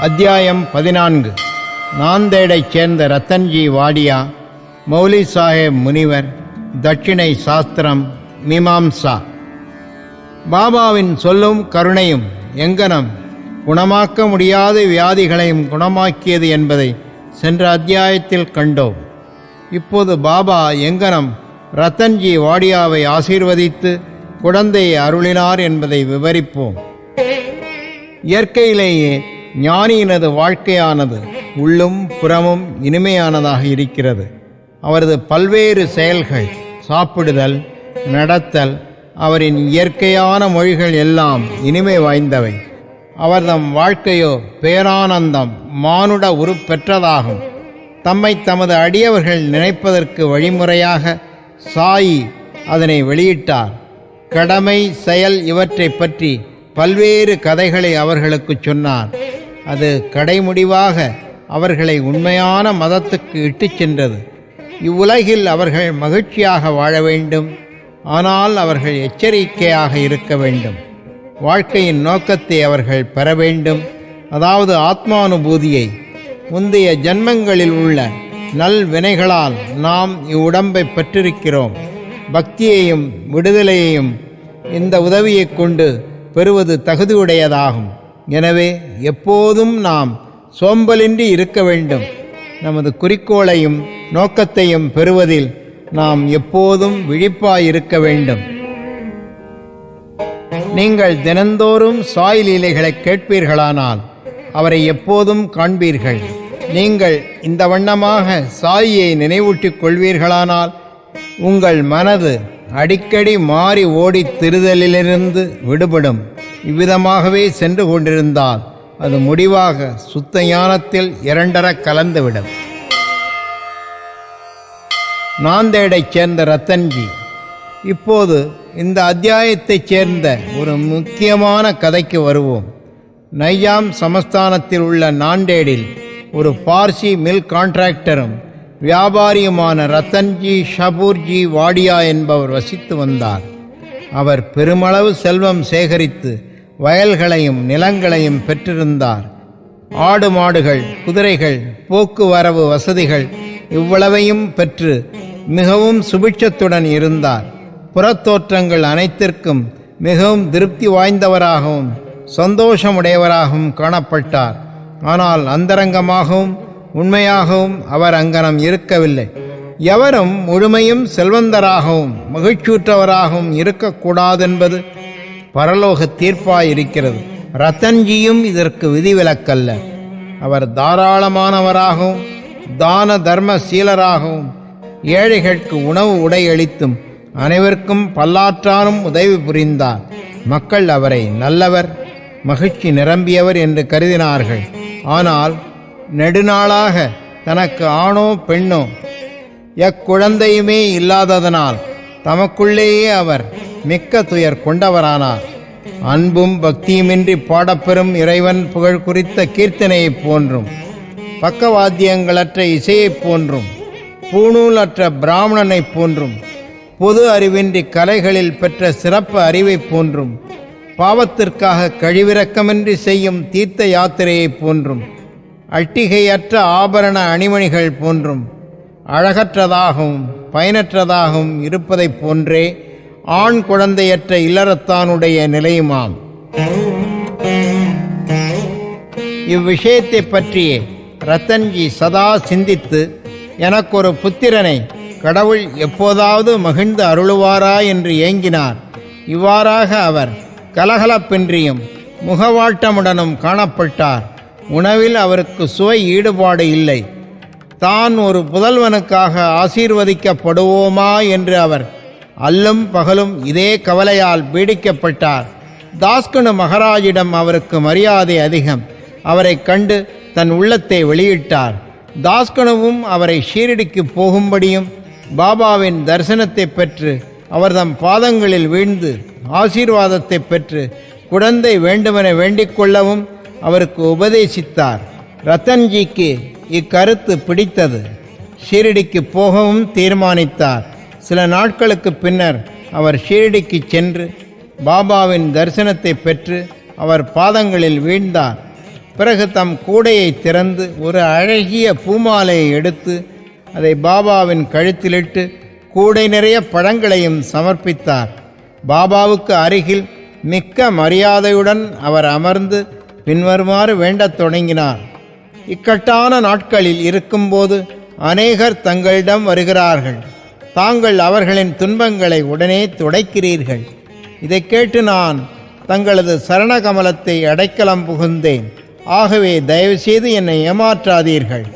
அத்தியாயம் 14. நாந்தேடைச் சேர்ந்த ரத்தன்ஜி வாடியா, மௌலி சாஹேப் முனிவர், தட்சிணை சாஸ்திரம், மீமாம்சா. பாபாவின் சொல்லும் கருணையும் எங்கனம் குணமாக்க முடியாத வியாதிகளையும் குணமாக்கியது என்பதை சென்ற அத்தியாயத்தில் கண்டோம். இப்போது பாபா எங்கனம் ரத்தன்ஜி வாடியாவை ஆசீர்வதித்து குழந்தையை அருளினார் என்பதை விவரிப்போம். இயற்கையிலேயே ஞானியினது வாழ்க்கையானது உள்ளும் புறமும் இனிமையானதாக இருக்கிறது. அவரது பல்வேறு செயல்கள், சாப்பிடுதல், நடத்தல், அவரின் இயற்கையான மொழிகள் எல்லாம் இனிமை வாய்ந்தவை. அவர்தம் வாழ்க்கையோ பேரானந்தம், மானுட உருப்பெற்றதாகும். தம்மை தமது அடியவர்கள் நினைப்பதற்கு வழிமுறையாக சாயி அதனை வெளியிட்டார். கடமை, செயல் இவற்றை பற்றி பல்வேறு கதைகளை அவர்களுக்கு சொன்னார். அது கடைமுடிவாக அவர்களை உண்மையான மதத்துக்கு இட்டுச் சென்றது. இவ்வுலகில் அவர்கள் மகிழ்ச்சியாக வாழ வேண்டும், ஆனால் அவர்கள் எச்சரிக்கையாக இருக்க வேண்டும். வாழ்க்கையின் நோக்கத்தை அவர்கள் பெற வேண்டும், அதாவது ஆத்மானுபூதியை. முந்தைய ஜன்மங்களில் உள்ள நல் வினைகளால் நாம் இவ்வுடம்பை பெற்றிருக்கிறோம். பக்தியையும் விடுதலையையும் இந்த உதவியை கொண்டு பெறுவது தகுதியுடையதாகும். எனவே எப்போதும் நாம் சோம்பலின்றி இருக்க வேண்டும். நமது குறிக்கோளையும் நோக்கத்தையும் பெறுவதில் நாம் எப்போதும் விழிப்பாயிருக்க வேண்டும். நீங்கள் தினந்தோறும் சாய் லீலைகளை கேட்பீர்களானால் அவரை எப்போதும் காண்பீர்கள். நீங்கள் இந்த வண்ணமாக சாயியை நினைவூட்டிக் கொள்வீர்களானால் உங்கள் மனது அடிக்கடி மாறி ஓடித் திரிதலிலிருந்து விடுபடும். இவ்விதமாகவே சென்று கொண்டிருந்தால் அது முடிவாக சுத்த ஞானத்தில் இரண்டர கலந்துவிடும். நாந்தேடைச் சேர்ந்த ரத்தன்ஜி. இப்போது இந்த அத்தியாயத்தைச் சேர்ந்த ஒரு முக்கியமான கதைக்கு வருவோம். நையாம் சமஸ்தானத்தில் உள்ள நாந்தேடில் ஒரு பார்சி மில் கான்ட்ராக்டரும் வியாபாரியுமான ரத்தன்ஜி ஷபூர்ஜி வாடியா என்பவர் வசித்து வந்தார். அவர் பெருமளவு செல்வம் சேகரித்து வயல்களையும் நிலங்களையும் பெற்றிருந்தார். ஆடு மாடுகள், குதிரைகள், போக்குவரவு வசதிகள் இவ்வளவையும் பெற்று மிகவும் சுபிட்சத்துடன் இருந்தார். புறத்தோற்றங்கள் அனைத்திற்கும் மிகவும் திருப்தி வாய்ந்தவராகவும் சந்தோஷமுடையவராகவும் காணப்பட்டார். ஆனால் அந்தரங்கமாகவும் உண்மையாகவும் அவர் அங்கனம் இருக்கவில்லை. எவரும் முழுமையும் செல்வந்தராகவும் மகிழ்ச்சியுற்றவராகவும் இருக்கக்கூடாதென்பது பரலோக தீர்ப்பாயிருக்கிறது. ரத்தன்ஜியும் இதற்கு விதிவிலக்கல்ல. அவர் தாராளமானவராகவும் தான தர்ம சீலராகவும் ஏழைகளுக்கு உணவு உடை அளித்தும் அனைவருக்கும் பல்லாற்றானும் உதவி புரிந்தார். மக்கள் அவரை நல்லவர், மகிழ்ச்சி நிரம்பியவர் என்று கருதினார்கள். ஆனால் நெடுநாளாக தனக்கு ஆணோ பெண்ணோ எக்குழந்தையுமே இல்லாததனால் தமக்குள்ளேயே அவர் மிக்க துயர் கொண்டவரானார். அன்பும் பக்தியுமின்றி பாடப்பெறும் இறைவன் புகழ் குறித்த கீர்த்தனையைப் போன்றும், பக்கவாத்தியங்களற்ற இசையைப் போன்றும், பூணூலற்ற பிராமணனைப் போன்றும், பொது அறிவின்றி கலைகளில் பெற்ற சிறப்பு அறிவைப் போன்றும், பாவத்திற்காக கழிவிறக்கமின்றி செய்யும் தீர்த்த யாத்திரையைப் போன்றும், அட்டிகையற்ற ஆபரண அணிமணிகள் போன்றும், அழகற்றதாகவும் பயனற்றதாகவும் இருப்பதைப் போன்றே ஆண் குழந்தையற்ற இல்லறத்தானுடைய நிலையுமாம். இவ்விஷயத்தை பற்றியே ரத்தன்ஜி சதா சிந்தித்து, எனக்கொரு புத்திரனை கடவுள் எப்போதாவது மகிழ்ந்து அருளுவாரா என்று ஏங்கினார். இவ்வாறாக அவர் கலகலப்பின்றியும் முகவாட்டமுடனும் காணப்பட்டார். உணவில் அவருக்கு சுவை ஈடுபாடு இல்லை. தான் ஒரு புதல்வனுக்காக ஆசீர்வதிக்கப்படுவோமா என்று அவர் அல்லும் பகலும் இதே கவலையால் பீடிக்கப்பட்டார். தாஸ்கனு மகாராஜிடம் அவருக்கு மரியாதை அதிகம். அவரை கண்டு தன் உள்ளத்தை வெளியிட்டார். தாஸ்கனுவும் அவரை ஷீரடிக்கு போகும்படியும் பாபாவின் தரிசனத்தை பெற்று அவர்தம் பாதங்களில் வீழ்ந்து ஆசீர்வாதத்தை பெற்று குழந்தை வேண்டுமென வேண்டிக் கொள்ளவும் அவருக்கு உபதேசித்தார். ரத்தன்ஜிக்கு இக்கருத்து பிடித்தது. ஷீரடிக்கு போகவும் தீர்மானித்தார். சில நாட்களுக்கு பின்னர் அவர் ஷீரடிக்கு சென்று பாபாவின் தரிசனத்தை பெற்று அவர் பாதங்களில் வீழ்ந்தார். பிறகு தம் கூடையை திறந்து ஒரு அழகிய பூமாலையை எடுத்து அதை பாபாவின் கழுத்திலிட்டு கூடை நிறைய பழங்களையும் சமர்ப்பித்தார். பாபாவுக்கு அருகில் மிக்க மரியாதையுடன் அவர் அமர்ந்து பின்வருமாறு வேண்டத் தொடங்கினார். இக்கட்டான நாட்களில் இருக்கும்போது அநேகர் தங்களிடம் வருகிறார்கள். தாங்கள் அவர்களின் துன்பங்களை உடனே துடைக்கிறீர்கள். இதை கேட்டு நான் தங்களது சரணகமலத்தை அடைக்கலம் புகுந்தேன். ஆகவே தயவுசெய்து என்னை ஏமாற்றாதீர்கள்.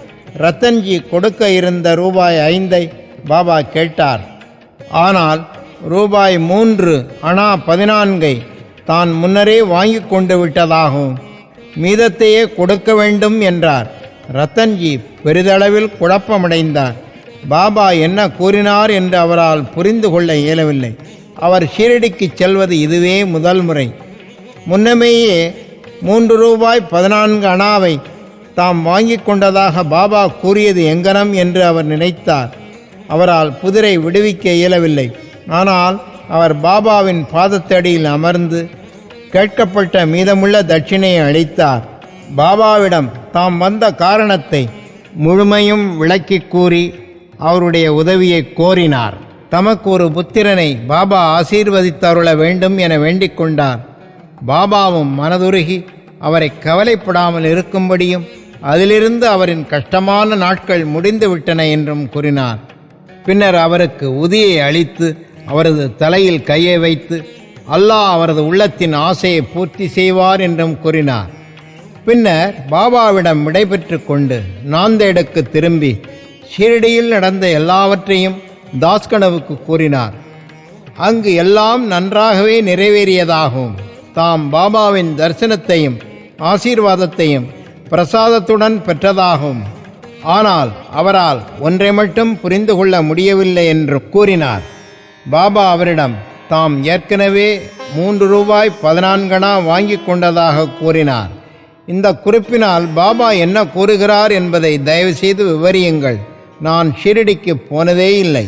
ரத்தன்ஜி கொடுக்க இருந்த ரூபாய் 5 பாபா கேட்டார். ஆனால் ரூபாய் 3 அணா 14 தான் முன்னரே வாங்கி கொண்டு விட்டதாகவும் மீதத்தையே கொடுக்க வேண்டும் என்றார். ரத்தன்ஜி பெரிதளவில் குழப்பமடைந்தார். பாபா என்ன கூறினார் என்று அவரால் புரிந்து கொள்ள இயலவில்லை. அவர் ஷீரடிக்கு செல்வது இதுவே முதல் முறை. முன்னமேயே 3 ரூபாய் 14 அணாவை தாம் வாங்கி கொண்டதாக பாபா கூறியது எங்கனம் என்று அவர் நினைத்தார். அவரால் புதிரை விடுவிக்க இயலவில்லை. ஆனால் அவர் பாபாவின் பாதத்தடியில் அமர்ந்து கேட்கப்பட்ட மீதமுள்ள தட்சிணையை அளித்தார். பாபாவிடம் தாம் வந்த காரணத்தை முழுமையும் விளக்கி கூறி அவருடைய உதவியை கோரினார். தமக்கு ஒரு புத்திரனை பாபா ஆசீர்வதித்தருள வேண்டும் என வேண்டிக் கொண்டார். பாபாவும் மனதுருகி அவரை கவலைப்படாமல் இருக்கும்படியும் அதிலிருந்து அவரின் கஷ்டமான நாட்கள் முடிந்துவிட்டன என்றும் கூறினார். பின்னர் அவருக்கு உதியை அளித்து அவரது தலையில் கையை வைத்து அல்லாஹ் அவரது உள்ளத்தின் ஆசையை பூர்த்தி செய்வார் என்றும் கூறினார். பின்னர் பாபாவிடம் விடைபெற்று கொண்டு நாந்தேடுக்கு திரும்பி ஷீரடியில் நடந்த எல்லாவற்றையும் தாஸ்கனுவுக்கு கூறினார். அங்கு எல்லாம் நன்றாகவே நிறைவேறியதாகவும் தாம் பாபாவின் தரிசனத்தையும் ஆசீர்வாதத்தையும் பிரசாதத்துடன் பெற்றதாகவும், ஆனால் அவரால் ஒன்றை மட்டும் புரிந்து கொள்ள முடியவில்லை என்று கூறினார். பாபா அவரிடம் தாம் ஏற்கனவே 3 ரூபாய் 14 அணா வாங்கி கொண்டதாக கூறினார். இந்த குறிப்பினால் பாபா என்ன கூறுகிறார் என்பதை தயவுசெய்து விவரியுங்கள். நான் ஷீரடிக்கு போனதே இல்லை.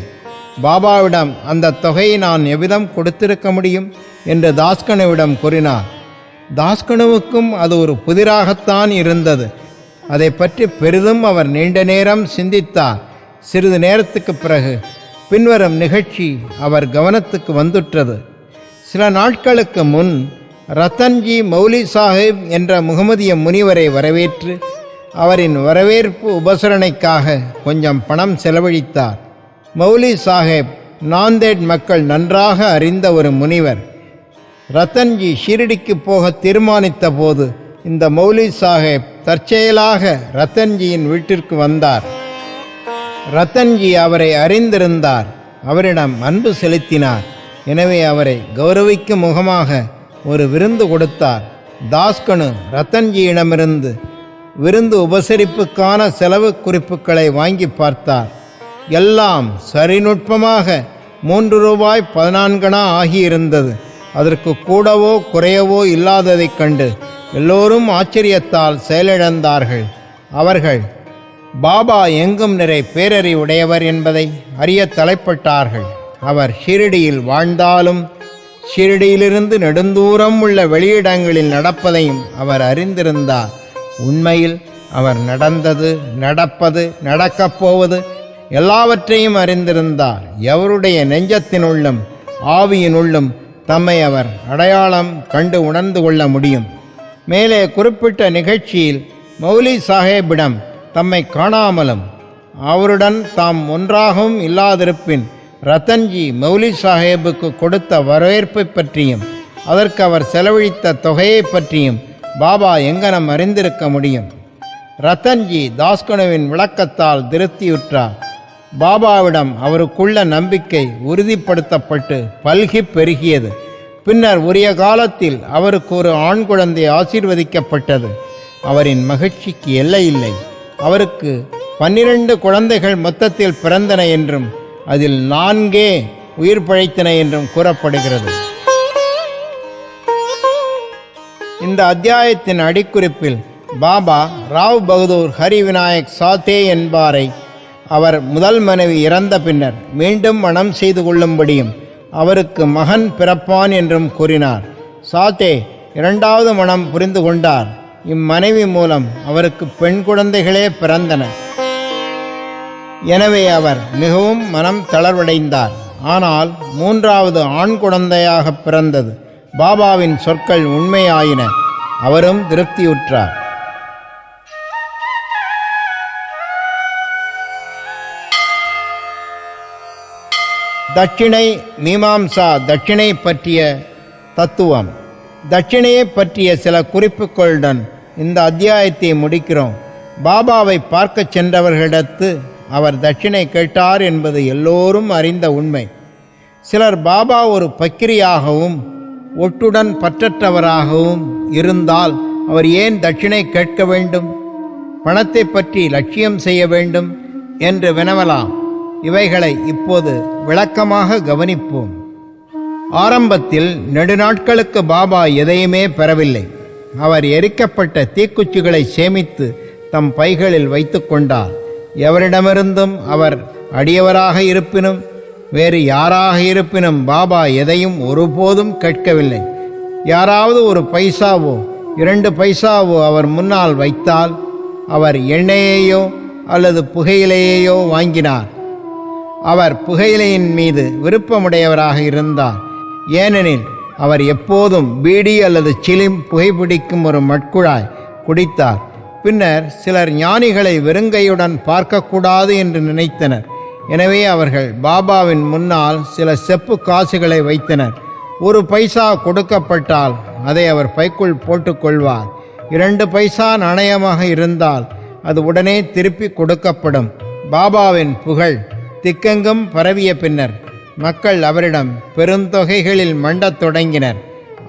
பாபாவிடம் அந்த தொகையை நான் எவ்விதம் கொடுத்திருக்க முடியும் என்று தாஸ்கனுவிடம் கூறினார். தாஸ்கனுவுக்கும் அது ஒரு புதிராகத்தான் இருந்தது. அதை பற்றி பெரிதும் அவர் நீண்ட நேரம் சிந்தித்தார். சிறிது நேரத்துக்கு பிறகு பின்வரும் நிகழ்ச்சி அவர் கவனத்துக்கு வந்துற்றது. சில நாட்களுக்கு முன் ரத்தன்ஜி மௌலி சாஹிப் என்ற முகமதிய முனிவரை வரவேற்று அவரின் வரவேற்பு உபசரணைக்காக கொஞ்சம் பணம் செலவழித்தார். மௌலி சாஹிப் நாந்தேட் மக்கள் நன்றாக அறிந்த ஒரு முனிவர். ரத்தன்ஜி ஷீரடிக்கு போக தீர்மானித்த போது இந்த மௌலி சாஹிப் தற்செயலாக ரத்தன்ஜியின் வீட்டிற்கு வந்தார். ரத்தன்ஜி அவரை அறிந்திருந்தார். அவரிடம் அன்பு செலுத்தினார். எனவே அவரை கௌரவிக்கும் முகமாக ஒரு விருந்து கொடுத்தார். தாஸ்கனு ரத்தன்ஜியிடமிருந்து விருந்து உபசரிப்புக்கான செலவு குறிப்புகளை வாங்கி பார்த்தார். எல்லாம் சரிநுட்பமாக 3 ரூபாய் 14 அணா ஆகியிருந்தது. அதற்கு கூடவோ குறையவோ இல்லாததைக் கண்டு எல்லோரும் ஆச்சரியத்தால் செயலிழந்தார்கள். அவர்கள் பாபா எங்கும் நிறை பேரறிவுடையவர் என்பதை அறிய தலைப்பட்டார்கள். அவர் ஷீரடியில் வாழ்ந்தாலும் ஷீரடியிலிருந்து நெடுந்தூரம் உள்ள வெளியிடங்களில் நடப்பதையும் அவர் அறிந்திருந்தார். உண்மையில் அவர் நடந்தது, நடப்பது, நடக்கப் போவது எல்லாவற்றையும் அறிந்திருந்தார். எவருடைய நெஞ்சத்தினுள்ளும் ஆவியினுள்ளும் தம்மை அவர் அடையாளம் கண்டு உணர்ந்து கொள்ள முடியும். மேலே குறிப்பிட்ட நிகழ்ச்சியில் மௌலி சாஹேபிடம் தம்மை காணாமலும் அவருடன் தாம் ஒன்றாகவும் இல்லாதிருப்பின் ரத்தன்ஜி மௌலி சாஹேபுக்கு கொடுத்த வரவேற்பை பற்றியும் அதற்கு அவர் செலவழித்த தொகையை பற்றியும் பாபா எங்கனம் அறிந்திருக்க முடியும். ரத்தன்ஜி தாஸ்கனுவின் விளக்கத்தால் திருப்தியுற்றார். பாபாவிடம் அவருக்குள்ள நம்பிக்கை உறுதிப்படுத்தப்பட்டு பல்கி பெருகியது. பின்னர் உரிய காலத்தில் அவருக்கு ஒரு ஆண் குழந்தை ஆசீர்வதிக்கப்பட்டது. அவரின் மகிழ்ச்சிக்கு எல்லை இல்லை. அவருக்கு 12 குழந்தைகள் மொத்தத்தில் பிறந்தன என்றும் அதில் 4 உயிர் பிழைத்தன என்றும் கூறப்படுகிறது. இந்த அத்தியாயத்தின் அடிக்குறிப்பில் பாபா ராவ் பகதூர் ஹரி விநாயக் சாத்தே என்பாரை அவர் முதல் மனைவி இறந்த பின்னர் மீண்டும் மணம் செய்து கொள்ளும்படியும் அவருக்கு மகன் பிறப்பான் என்றும் கூறினார். சாத்தே 2வது மணம் புரிந்து கொண்டார். இம்மனைவி மூலம் அவருக்கு பெண் குழந்தைகளே பிறந்தன. எனவே அவர் மிகவும் மனம் தளர்வடைந்தார். ஆனால் மூன்றாவது ஆண் குழந்தையாக பிறந்தது. பாபாவின் சொற்கள் உண்மையாயின. அவரும் திருப்தியுற்றார். தட்சிணை மீமாம்சா. தட்சிணை பற்றிய தத்துவம். தட்சிணையை பற்றிய சில குறிப்புகளுடன் இந்த அத்தியாயத்தை முடிக்கிறோம். பாபாவை பார்க்க சென்றவர்களிடத்து அவர் தட்சிணை கேட்டார் என்பது எல்லோரும் அறிந்த உண்மை. சிலர் பாபா ஒரு பக்கிரியாகவும் ஒட்டுடன் பற்றற்றவராகவும் இருந்தால் அவர் ஏன் தட்சிணை கேட்க வேண்டும், பணத்தை பற்றி லட்சியம் செய்ய வேண்டும் என்று வினவலாம். இவைகளை இப்போது விளக்கமாக கவனிப்போம். ஆரம்பத்தில் நெடுநாட்களுக்கு பாபா எதையுமே பெறவில்லை. அவர் எரிக்கப்பட்ட தீக்குச்சிகளை சேமித்து தம் பைகளில் வைத்து கொண்டார். எவரிடமிருந்தும் அவர் அடியவராக இருப்பினும் வேறு யாராக இருப்பினும் பாபா எதையும் ஒருபோதும் கேட்கவில்லை. யாராவது ஒரு பைசாவோ 2 பைசாவோ அவர் முன்னால் வைத்தால் அவர் எண்ணெயையோ அல்லது புகையிலையையோ வாங்கினார். அவர் புகையிலையின் மீது விருப்பமுடையவராக இருந்தார். ஏனெனில் அவர் எப்போதும் பீடி அல்லது சிலிம் புகைப்பிடிக்கும் ஒரு மட்குழாய் குடித்தார். பின்னர் சிலர் ஞானிகளை வெறுங்கையுடன் பார்க்கக்கூடாது என்று நினைத்தனர். எனவே அவர்கள் பாபாவின் முன்னால் சில செப்பு காசுகளை வைத்தனர். 1 பைசா கொடுக்கப்பட்டால் அதை அவர் பைக்குள் போட்டுக்கொள்வார். 2 பைசா நாணயமாக இருந்தால் அது உடனே திருப்பி கொடுக்கப்படும். பாபாவின் புகழ் திக்கெங்கும் பரவிய பின்னர் மக்கள் அவரிடம் பெருந்தொகைகளில் மண்டத் தொடங்கினர்.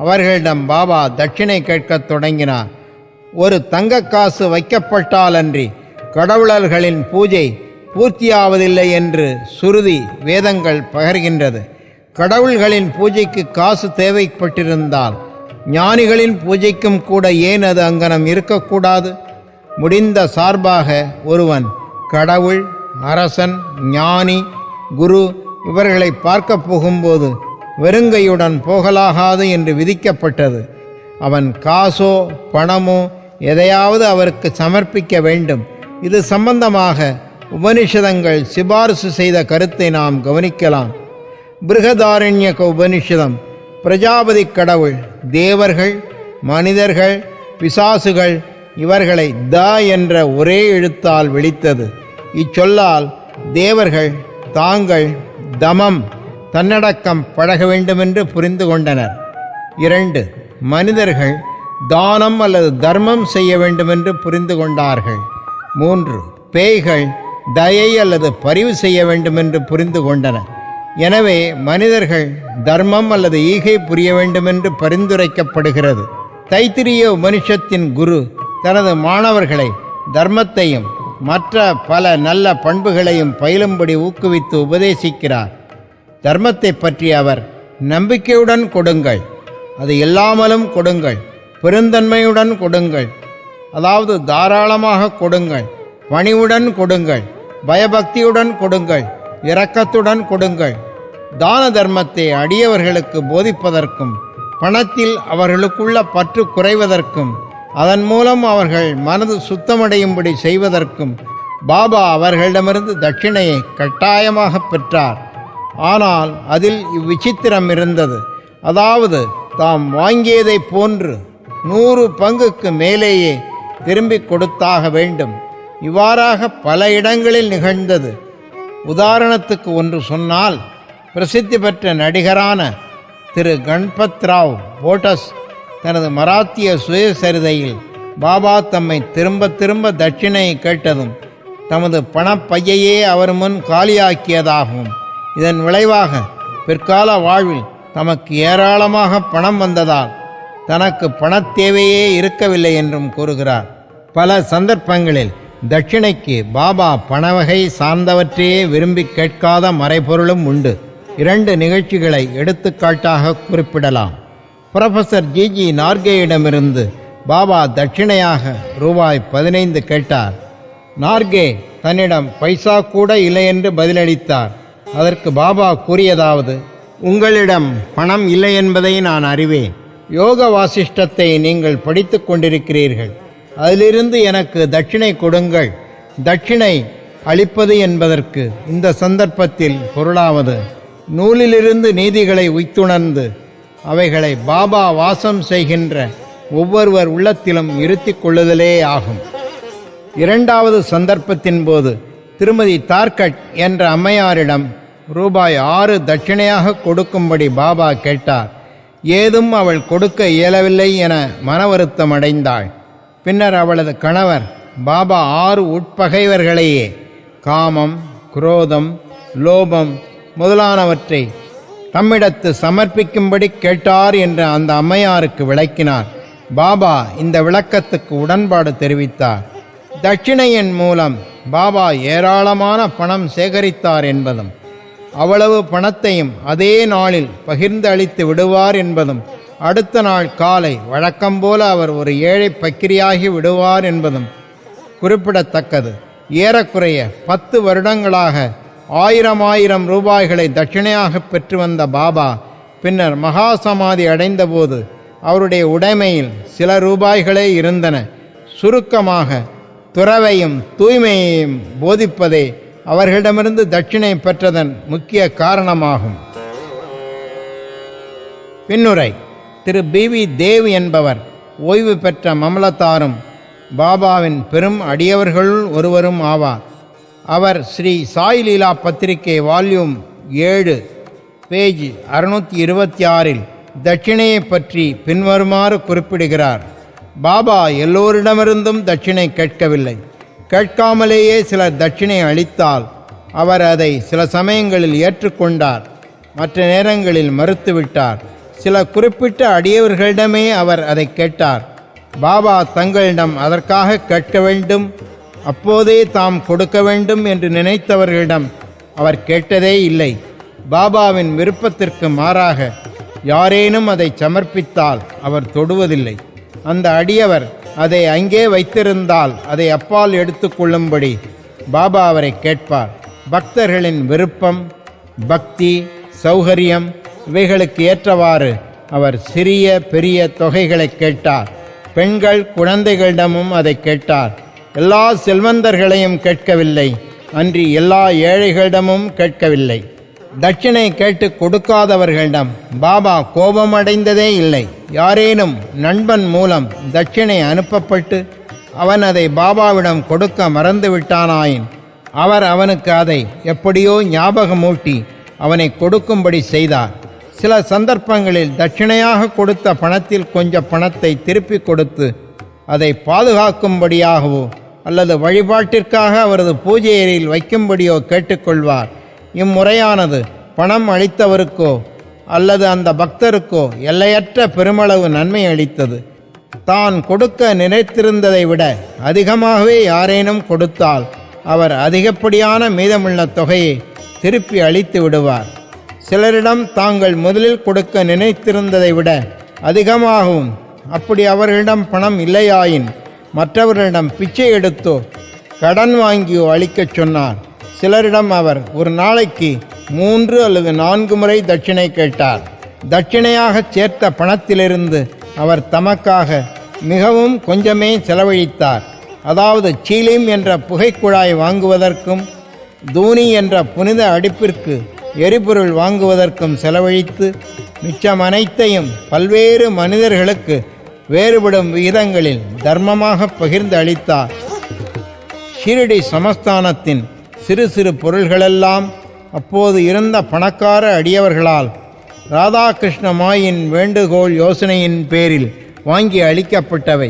அவர்களிடம் பாபா தட்சிணை கேட்கத் தொடங்கினார். ஒரு தங்கக்காசு வைக்கப்பட்டாலன்றி கடவுளர்களின் பூஜை பூர்த்தியாவதில்லை என்று சுருதி வேதங்கள் பகர்கின்றது. கடவுள்களின் பூஜைக்கு காசு தேவைப்பட்டிருந்தால் ஞானிகளின் பூஜைக்கும் கூட ஏன் அது அங்கனம் இருக்கக்கூடாது? முடிந்த சார்பாக ஒருவன் கடவுள், அரசன், ஞானி, குரு இவர்களை பார்க்க போகும்போது வெறுங்கையுடன் போகலாகாது என்று விதிக்கப்பட்டது. அவன் காசோ பணமோ எதையாவது அவருக்கு சமர்ப்பிக்க வேண்டும். இது சம்பந்தமாக உபனிஷதங்கள் சிபாரிசு செய்த கருத்தை நாம் கவனிக்கலாம். பிருகதாரண்யக உபனிஷதம் பிரஜாபதி கடவுள், தேவர்கள், மனிதர்கள், பிசாசுகள் இவர்களை த என்ற ஒரே எழுத்தால் விளித்தது. இச்சொல்லால் தேவர்கள் தாங்கள் தமம் தன்னடக்கம் பழக வேண்டுமென்று புரிந்து கொண்டனர். 2 மனிதர்கள் தானம் அல்லது தர்மம் செய்ய வேண்டுமென்று புரிந்து கொண்டார்கள். 3 பேய்கள் தயை அல்லது பரிவு செய்ய வேண்டுமென்று புரிந்து கொண்டன. எனவே மனிதர்கள் தர்மம் அல்லது ஈகை புரிய வேண்டுமென்று பரிந்துரைக்கப்படுகிறது. தைத்திரிய உபனிஷத்தின் குரு தனது மாணவர்களை தர்மத்தையும் மற்ற பல நல்ல பண்புகளையும் பயிலும்படி ஊக்குவித்து உபதேசிக்கிறார். தர்மத்தை பற்றி அவர் நம்பிக்கையுடன் கொடுங்கள், அது இல்லாமலும் கொடுங்கள், பெருந்தன்மையுடன் கொடுங்கள், அதாவது தாராளமாக கொடுங்கள், பணிவுடன் கொடுங்கள், பயபக்தியுடன் கொடுங்கள், இரக்கத்துடன் கொடுங்கள். தான தர்மத்தை அடியவர்களுக்கு போதிப்பதற்கும் பணத்தில் அவர்களுக்குள்ள பற்று குறைவதற்கும் அதன் மூலம் அவர்கள் மனது சுத்தமடையும்படி செய்வதற்கும் பாபா அவர்களிடமிருந்து தட்சிணையை கட்டாயமாக பெற்றார். ஆனால் அதில் இவ்விசித்திரம் இருந்தது. அதாவது தாம் வாங்கியதை போன்று 100 பங்குக்கு மேலேயே திரும்பி கொடுத்தாக வேண்டும். இவ்வாறாக பல இடங்களில் நிகழ்ந்தது. உதாரணத்துக்கு ஒன்று சொன்னால், பிரசித்தி பெற்ற நடிகரான திரு கணபத் ராவ் போட்டஸ் தனது மராத்திய சுயசரிதையில் பாபா தம்மை திரும்ப திரும்ப தட்சிணை கேட்டதும் தமது பணப்பையையே அவர் முன் காலியாக்கியதாகவும் இதன் விளைவாக பிற்கால வாழ்வில் தமக்கு ஏராளமாக பணம் வந்ததால் தனக்கு பணத்தேவையே இருக்கவில்லை என்றும் கூறுகிறார். பல சந்தர்ப்பங்களில் தட்சிணைக்கு பாபா பணவகை சார்ந்தவற்றையே விரும்பி கேட்காத மறைபொருளும் உண்டு. 2 நிகழ்ச்சிகளை எடுத்துக்காட்டாக குறிப்பிடலாம். புரொஃபசர் ஜிஜி நார்கேயிடமிருந்து பாபா தட்சிணையாக ரூபாய் 15 கேட்டார். நார்கே தன்னிடம் பைசா கூட இல்லை என்று பதிலளித்தார். அதற்கு பாபா கூறியதாவது, உங்களிடம் பணம் இல்லை என்பதை நான் அறிவேன். யோக வாசிஷ்டத்தை நீங்கள் படித்து கொண்டிருக்கிறீர்கள். அதிலிருந்து எனக்கு தட்சிணை கொடுங்கள். தட்சிணை அளிப்பது என்பதற்கு இந்த சந்தர்ப்பத்தில் பொருளாவது, நூலிலிருந்து நீதிகளை உய்த்துணர்ந்து அவைகளை பாபா வாசம் செய்கின்ற ஒவ்வொருவர் உள்ளத்திலும் இருத்திக் கொள்ளுதலே ஆகும். இரண்டாவது சந்தர்ப்பத்தின் போது திருமதி தார்கட் என்ற அம்மையாரிடம் ரூபாய் 6 தட்சிணையாக கொடுக்கும்படி பாபா கேட்டார். ஏதும் அவள் கொடுக்க இயலவில்லை என மன வருத்தம் அடைந்தாள். பின்னர் அவளது கணவர் பாபா 6 உட்பகைவர்களையே, காமம், குரோதம், லோபம் முதலானவற்றை தம்மிடத்து சமர்ப்பிக்கும்படி கேட்டார் என்று அந்த அம்மையாருக்கு விளக்கினார். பாபா இந்த விளக்கத்துக்கு உடன்பாடு தெரிவித்தார். தட்சிணையின் மூலம் பாபா ஏராளமான பணம் சேகரித்தார் என்பதும், அவ்வளவு பணத்தையும் அதே நாளில் பகிர்ந்து அளித்து விடுவார் என்பதும், அடுத்த நாள் காலை வழக்கம்போல அவர் ஒரு ஏழை பக்கிரியாகி விடுவார் என்பதும் குறிப்பிடத்தக்கது. ஏறக்குறைய 10 வருடங்களாக 1000 ரூபாய்களை தட்சிணையாக பெற்று வந்த பாபா பின்னர் மகா சமாதி அடைந்தபோது அவருடைய உடைமையில் சில ரூபாய்களே இருந்தன. சுருக்கமாக துறவையும் தூய்மையையும் போதிப்பதே அவர்களிடமிருந்து தட்சிணை பெற்றதன் முக்கிய காரணமாகும். பின்னுரை. திரு பி.வி. தேவ் என்பவர் ஓய்வு பெற்ற மமலத்தாரும் பாபாவின் பெரும் அடியவர்களுள் ஒருவரும் ஆவார். அவர் ஸ்ரீ சாய் லீலா பத்திரிகை வால்யூம் 7 பேஜ் 626 தட்சிணையை பற்றி பின்வருமாறு குறிப்பிடுகிறார். பாபா எல்லோரிடமிருந்தும் தட்சிணை கேட்கவில்லை. கேட்காமலேயே சிலர் தட்சிணை அளித்தால் அவர் அதை சில சமயங்களில் ஏற்றுக்கொண்டார், மற்ற நேரங்களில் மறுத்துவிட்டார். சில குறிப்பிட்ட அடியவர்களிடமே அவர் அதை கேட்டார். பாபா தங்களிடம் அதற்காக கேட்க வேண்டும், அப்போதே தாம் கொடுக்க வேண்டும் என்று நினைத்தவர்களிடம் அவர் கேட்டதே இல்லை. பாபாவின் விருப்பத்திற்கு மாறாக யாரேனும் அதை சமர்ப்பித்தால் அவர் தொடுவதில்லை. அந்த அடியவர் அதை அங்கே வைத்திருந்தால் அதை அப்பால் எடுத்துக்கொள்ளும்படி பாபா அவரை கேட்பார். பக்தர்களின் விருப்பம், பக்தி, சௌகரியம் இவைகளுக்கு ஏற்றவாறு அவர் சிறிய பெரிய தொகைகளை கேட்டார். பெண்கள் குழந்தைகளிடமும் அதை கேட்டார். எல்லா செல்வந்தர்களையும் கேட்கவில்லை, அன்றி எல்லா ஏழைகளிடமும் கேட்கவில்லை. தட்சிணை கேட்டு கொடுக்காதவர்களிடம் பாபா கோபமடைந்ததே இல்லை. யாரேனும் நண்பன் மூலம் தட்சிணை அனுப்பப்பட்டு அவன் அதை பாபாவிடம் கொடுக்க மறந்துவிட்டானாயின் அவர் அவனுக்கு அதை எப்படியோ ஞாபகமூட்டி அவனை கொடுக்கும்படி செய்தார். சில சந்தர்ப்பங்களில் தட்சிணையாக கொடுத்த பணத்தில் கொஞ்சம் பணத்தை திருப்பி கொடுத்து அதை பாதுகாக்கும்படியாகவோ அல்லது வழிபாட்டிற்காக அவரது பூஜை அறையில் வைக்கும்படியோ கேட்டுக்கொள்வார். இம்முறையானது பணம் அளித்தவருக்கோ அல்லது அந்த பக்தருக்கோ எல்லையற்ற பெருமளவு நன்மை அளித்தது. தான் கொடுக்க நினைத்திருந்ததை விட அதிகமாகவே யாரேனும் கொடுத்தால் அவர் அதிகப்படியான மீதமுள்ள தொகையை திருப்பி அளித்து விடுவார். சிலரிடம் தாங்கள் முதலில் கொடுக்க நினைத்திருந்ததை விட அதிகமாகவும், அப்படி அவர்களிடம் பணம் இல்லையாயின் மற்றவர்களிடம் பிச்சை எடுத்தோ கடன் வாங்கியோ அளிக்கச் சொன்னார். சிலரிடம் அவர் ஒரு நாளைக்கு 3 அல்லது 4 முறை தட்சிணை கேட்டார். தட்சிணையாக சேர்த்த பணத்திலிருந்து அவர் தமக்காக மிகவும் கொஞ்சமே செலவழித்தார். அதாவது சீலிம் என்ற புகைக்குழாய் வாங்குவதற்கும் தூணி என்ற புனித அடுப்பிற்கு எரிபொருள் வாங்குவதற்கும் செலவழித்து மிச்சம் அனைத்தையும் பல்வேறு மனிதர்களுக்கு வேறுபடும் விகிதங்களில் தர்மமாக பகிர்ந்து அளித்தார். ஷிரடி சமஸ்தானத்தின் சிறு சிறு பொருள்களெல்லாம் அப்போது இருந்த பணக்கார அடியவர்களால் ராதாகிருஷ்ண மாயின் வேண்டுகோள் யோசனையின் பேரில் வாங்கி அளிக்கப்பட்டவை.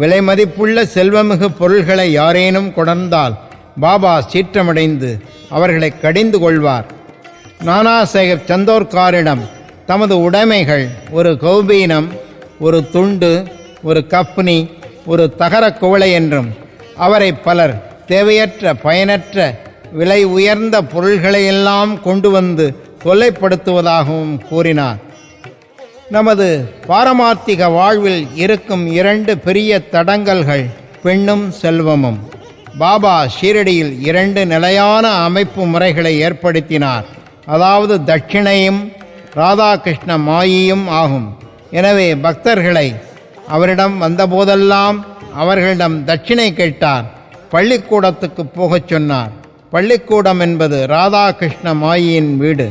விலை மதிப்புள்ள செல்வமிகு பொருள்களை யாரேனும் கொணர்ந்தால் பாபா சீற்றமடைந்து அவர்களை கடிந்து கொள்வார். நானா சாஹேப் சந்தோர்காரிடம் தமது உடைமைகள் ஒரு கௌபீனம், ஒரு துண்டு, ஒரு கப்னி, ஒரு தகர குவளை என்றும் அவரை பலர் தேவையற்ற பயனற்ற விலை உயர்ந்த பொருள்களையெல்லாம் கொண்டு வந்து தொல்லைப்படுத்துவதாகவும் கூறினார். நமது பாரமார்த்திக வாழ்வில் இருக்கும் 2 பெரிய தடங்கல்கள் பெண்ணும் செல்வமும். பாபா ஷீரடியில் 2 நிலையான அமைப்பு முறைகளை ஏற்படுத்தினார். அதாவது தட்சிணையும் ராதாகிருஷ்ண மாயியும் ஆகும். எனவே பக்தர்களை அவரிடம் வந்தபோதெல்லாம் அவர்களிடம் தட்சிணை கேட்டார். பள்ளிக்கூடத்துக்கு போகச் சொன்னார். பள்ளிக்கூடம் என்பது ராதாகிருஷ்ண மாயியின் வீடு.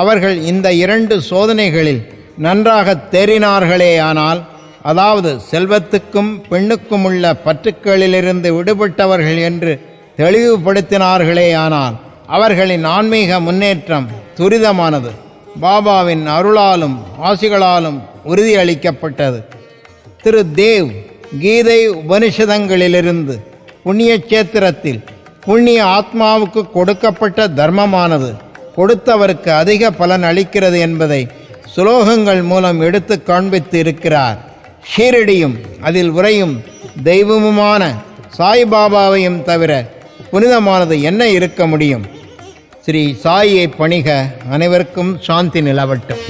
அவர்கள் இந்த 2 சோதனைகளில் நன்றாக தேறினார்களேயானால், அதாவது செல்வத்துக்கும் பெண்ணுக்கும் உள்ள பற்றுக்களிலிருந்து விடுபட்டவர்கள் என்று தெளிவுபடுத்தினார்களேயானால், அவர்களின் ஆன்மீக முன்னேற்றம் துரிதமானது. பாபாவின் அருளாலும் ஆசிகளாலும் உறுதியளிக்கப்பட்டது. திரு தேவ் கீதை உபனிஷதங்களிலிருந்து புண்ணிய சேத்திரத்தில் புண்ணிய ஆத்மாவுக்கு கொடுக்கப்பட்ட தர்மமானது கொடுத்தவருக்கு அதிக பலன் அளிக்கிறது என்பதை சுலோகங்கள் மூலம் எடுத்து காண்பித்து இருக்கிறார். ஷீரடியும் அதில் உறையும் தெய்வமுமான சாய்பாபாவையும் தவிர புனிதமானது என்ன இருக்க முடியும்? ஸ்ரீ சாயியை பணிக. அனைவருக்கும் சாந்தி நிலவட்டும்.